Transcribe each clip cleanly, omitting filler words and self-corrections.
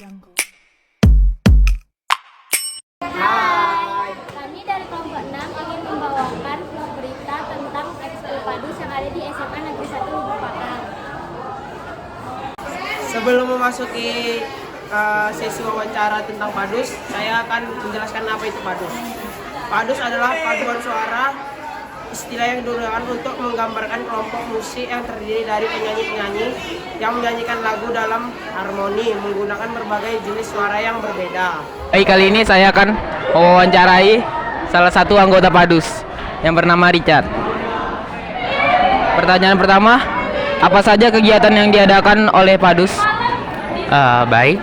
Jungle. Hai, kami dari kelompok 6 ingin membawakan berita tentang ekskul Padus yang ada di SMA Negeri 1 Lubuk Pakam. Sebelum memasuki sesi wawancara tentang Padus, saya akan menjelaskan apa itu Padus. Padus adalah paduan suara, istilah yang digunakan untuk menggambarkan kelompok musik yang terdiri dari penyanyi-penyanyi yang menyanyikan lagu dalam harmoni menggunakan berbagai jenis suara yang berbeda. Baik, kali ini saya akan mewawancarai salah satu anggota Padus yang bernama Richard. Pertanyaan pertama, apa saja kegiatan yang diadakan oleh Padus? Baik,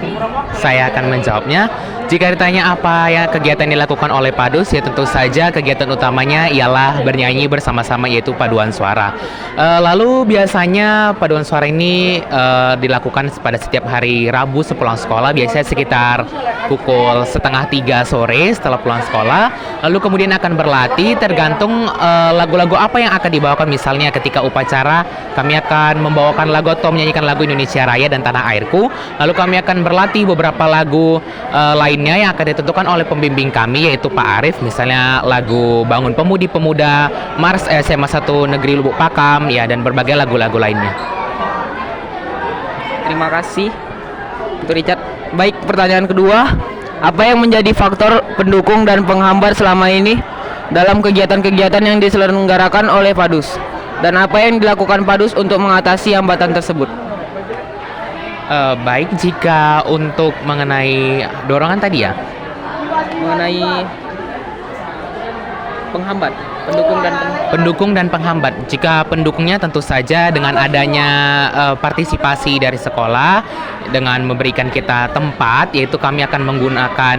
saya akan menjawabnya. Jika ditanya apa yang kegiatan dilakukan oleh Padus, ya tentu saja kegiatan utamanya ialah bernyanyi bersama-sama, yaitu paduan suara. Lalu biasanya paduan suara ini dilakukan pada setiap hari Rabu sepulang sekolah, biasanya sekitar pukul 2:30 sore setelah pulang sekolah. Lalu kemudian akan berlatih tergantung lagu-lagu apa yang akan dibawakan. Misalnya ketika upacara kami akan membawakan lagu atau menyanyikan lagu Indonesia Raya dan Tanah Airku. Lalu kami akan berlatih beberapa lagu lainnya yang akan ditentukan oleh pembimbing kami, yaitu Pak Arif. Misalnya lagu Bangun Pemudi Pemuda, Mars SMA 1 Negeri Lubuk Pakam, ya, dan berbagai lagu-lagu lainnya. Terima kasih untuk Richard. Baik, pertanyaan kedua, apa yang menjadi faktor pendukung dan penghambat selama ini dalam kegiatan-kegiatan yang diselenggarakan oleh Padus? Dan apa yang dilakukan Padus untuk mengatasi hambatan tersebut? Baik, jika untuk mengenai dorongan tadi ya, Mengenai penghambat, pendukung dan penghambat. Jika pendukungnya tentu saja dengan adanya partisipasi dari sekolah, dengan memberikan kita tempat, yaitu kami akan menggunakan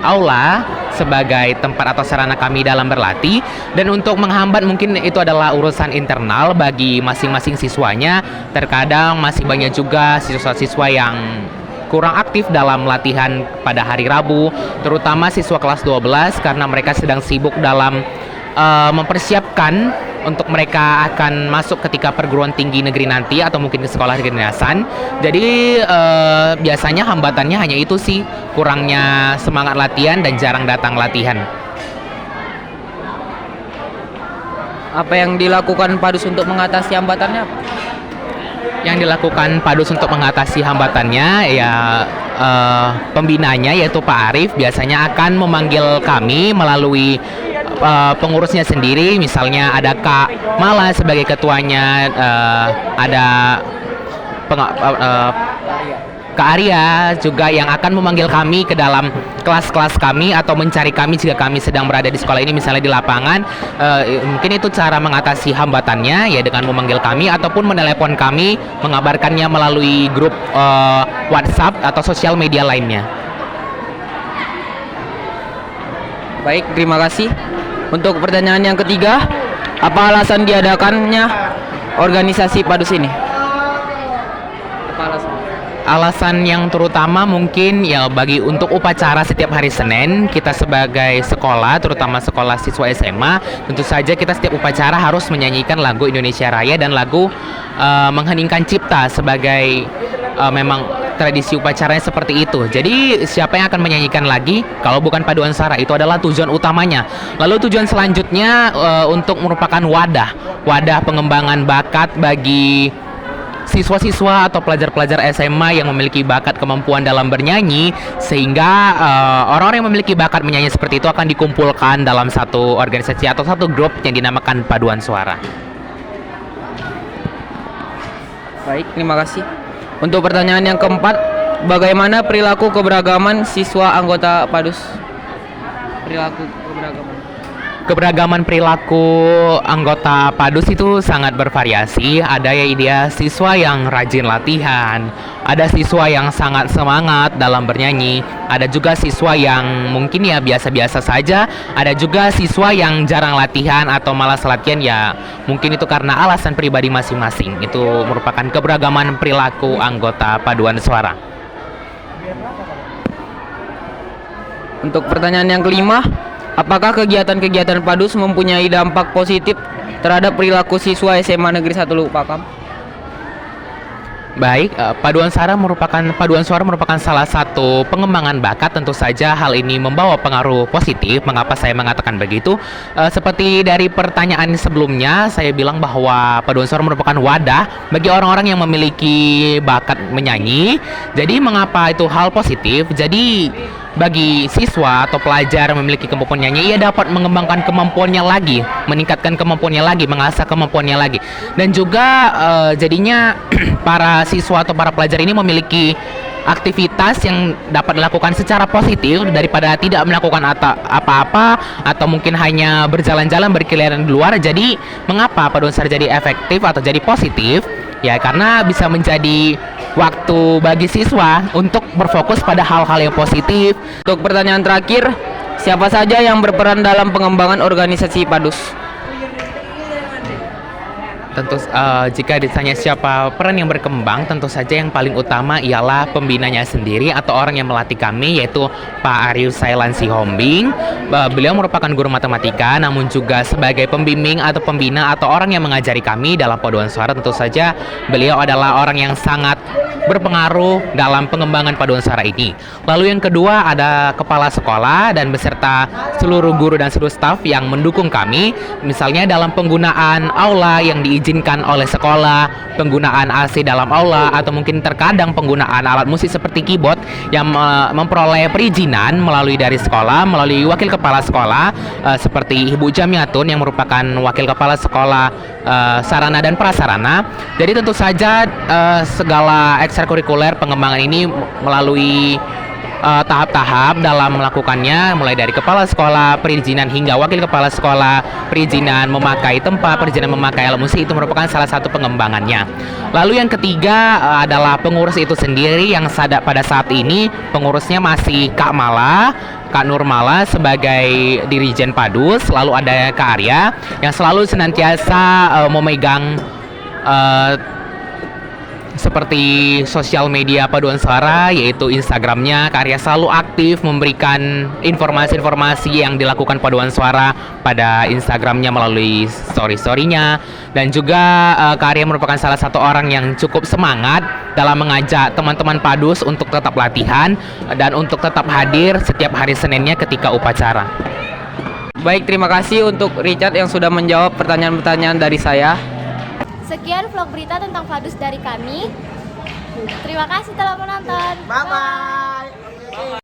aula sebagai tempat atau sarana kami dalam berlatih. Dan untuk menghambat mungkin itu adalah urusan internal bagi masing-masing siswanya. Terkadang masih banyak juga siswa-siswa yang kurang aktif dalam latihan pada hari Rabu, terutama siswa kelas 12 karena mereka sedang sibuk dalam mempersiapkan untuk mereka akan masuk ketika perguruan tinggi negeri nanti atau mungkin ke sekolah kedinasan. Jadi biasanya hambatannya hanya itu sih, kurangnya semangat latihan dan jarang datang latihan. apa yang dilakukan Padus untuk mengatasi hambatannya? Yang dilakukan Padus untuk mengatasi hambatannya, ya pembinanya yaitu Pak Arif biasanya akan memanggil kami melalui pengurusnya sendiri. Misalnya ada Kak Mala sebagai ketuanya, ada Kak Arya juga yang akan memanggil kami ke dalam kelas-kelas kami atau mencari kami jika kami sedang berada di sekolah ini, misalnya di lapangan. Mungkin itu cara mengatasi hambatannya, ya dengan memanggil kami ataupun menelepon kami, mengabarkannya melalui grup WhatsApp atau sosial media lainnya. Baik, terima kasih. Untuk pertanyaan yang ketiga, apa alasan diadakannya organisasi Padus ini? Apa alasan? Alasan yang terutama mungkin ya bagi untuk upacara setiap hari Senin, kita sebagai sekolah, terutama sekolah siswa SMA, tentu saja kita setiap upacara harus menyanyikan lagu Indonesia Raya dan lagu mengheningkan cipta sebagai memang tradisi upacaranya seperti itu. Jadi siapa yang akan menyanyikan lagi kalau bukan paduan suara, itu adalah tujuan utamanya. Lalu tujuan selanjutnya untuk merupakan wadah pengembangan bakat bagi siswa-siswa atau pelajar-pelajar SMA yang memiliki bakat kemampuan dalam bernyanyi, sehingga orang-orang yang memiliki bakat menyanyi seperti itu akan dikumpulkan dalam satu organisasi atau satu grup yang dinamakan paduan suara. Baik, terima kasih. Untuk pertanyaan yang keempat, bagaimana perilaku keberagaman siswa anggota Padus? Perilaku keberagaman. Keberagaman perilaku anggota Padus itu sangat bervariasi. Ada ya dia siswa yang rajin latihan, ada siswa yang sangat semangat dalam bernyanyi, ada juga siswa yang mungkin ya biasa-biasa saja, ada juga siswa yang jarang latihan atau malas latihan, ya mungkin itu karena alasan pribadi masing-masing. Itu merupakan keberagaman perilaku anggota paduan suara. Untuk pertanyaan yang kelima, apakah kegiatan-kegiatan Padus mempunyai dampak positif terhadap perilaku siswa SMA Negeri 1 Lubuk Pakam? Baik, paduan suara merupakan salah satu pengembangan bakat. Tentu saja hal ini membawa pengaruh positif. Mengapa saya mengatakan begitu? Seperti dari pertanyaan sebelumnya, saya bilang bahwa paduan suara merupakan wadah bagi orang-orang yang memiliki bakat menyanyi. Jadi mengapa itu hal positif? Jadi bagi siswa atau pelajar yang memiliki kemampuan nyanyi, ia dapat mengembangkan kemampuannya lagi, meningkatkan kemampuannya lagi, mengasah kemampuannya lagi. Dan juga jadinya para siswa atau para pelajar ini memiliki aktivitas yang dapat dilakukan secara positif daripada tidak melakukan apa-apa atau mungkin hanya berjalan-jalan berkeliaran di luar. Jadi mengapa paduan suara jadi efektif atau jadi positif? Ya karena bisa menjadi waktu bagi siswa untuk berfokus pada hal-hal yang positif. Untuk pertanyaan terakhir, siapa saja yang berperan dalam pengembangan organisasi PADUS? Tentu jika ditanya siapa peran yang berkembang, tentu saja yang paling utama ialah pembinanya sendiri atau orang yang melatih kami, yaitu Pak Arius Sailan Sihombing. Beliau merupakan guru matematika, namun juga sebagai pembimbing atau pembina atau orang yang mengajari kami dalam paduan suara. Tentu saja beliau adalah orang yang sangat berpengaruh dalam pengembangan paduan suara ini. Lalu yang kedua ada kepala sekolah dan beserta seluruh guru dan seluruh staf yang mendukung kami, misalnya dalam penggunaan aula yang diizinkan oleh sekolah, penggunaan AC dalam aula, atau mungkin terkadang penggunaan alat musik seperti keyboard yang memperoleh perizinan melalui dari sekolah, melalui wakil kepala sekolah seperti Ibu Jamiatun yang merupakan wakil kepala sekolah sarana dan prasarana. Jadi tentu saja segala ekstrakurikuler pengembangan ini melalui tahap-tahap dalam melakukannya, mulai dari kepala sekolah, perizinan hingga wakil kepala sekolah, perizinan memakai tempat, perizinan memakai alat musik, itu merupakan salah satu pengembangannya. Lalu yang ketiga adalah pengurus itu sendiri yang pada saat ini pengurusnya masih Kak Nurmala sebagai Dirijen Padus. Lalu ada Kak Arya yang selalu senantiasa memegang seperti sosial media paduan suara, yaitu Instagramnya. Kak Arya selalu aktif memberikan informasi-informasi yang dilakukan paduan suara pada Instagramnya melalui story-storynya. Dan juga Kak Arya merupakan salah satu orang yang cukup semangat dalam mengajak teman-teman Padus untuk tetap latihan dan untuk tetap hadir setiap hari Seninnya ketika upacara. Baik, terima kasih untuk Richard yang sudah menjawab pertanyaan-pertanyaan dari saya. Sekian vlog berita tentang Padus dari kami. Terima kasih telah menonton. Bye-bye.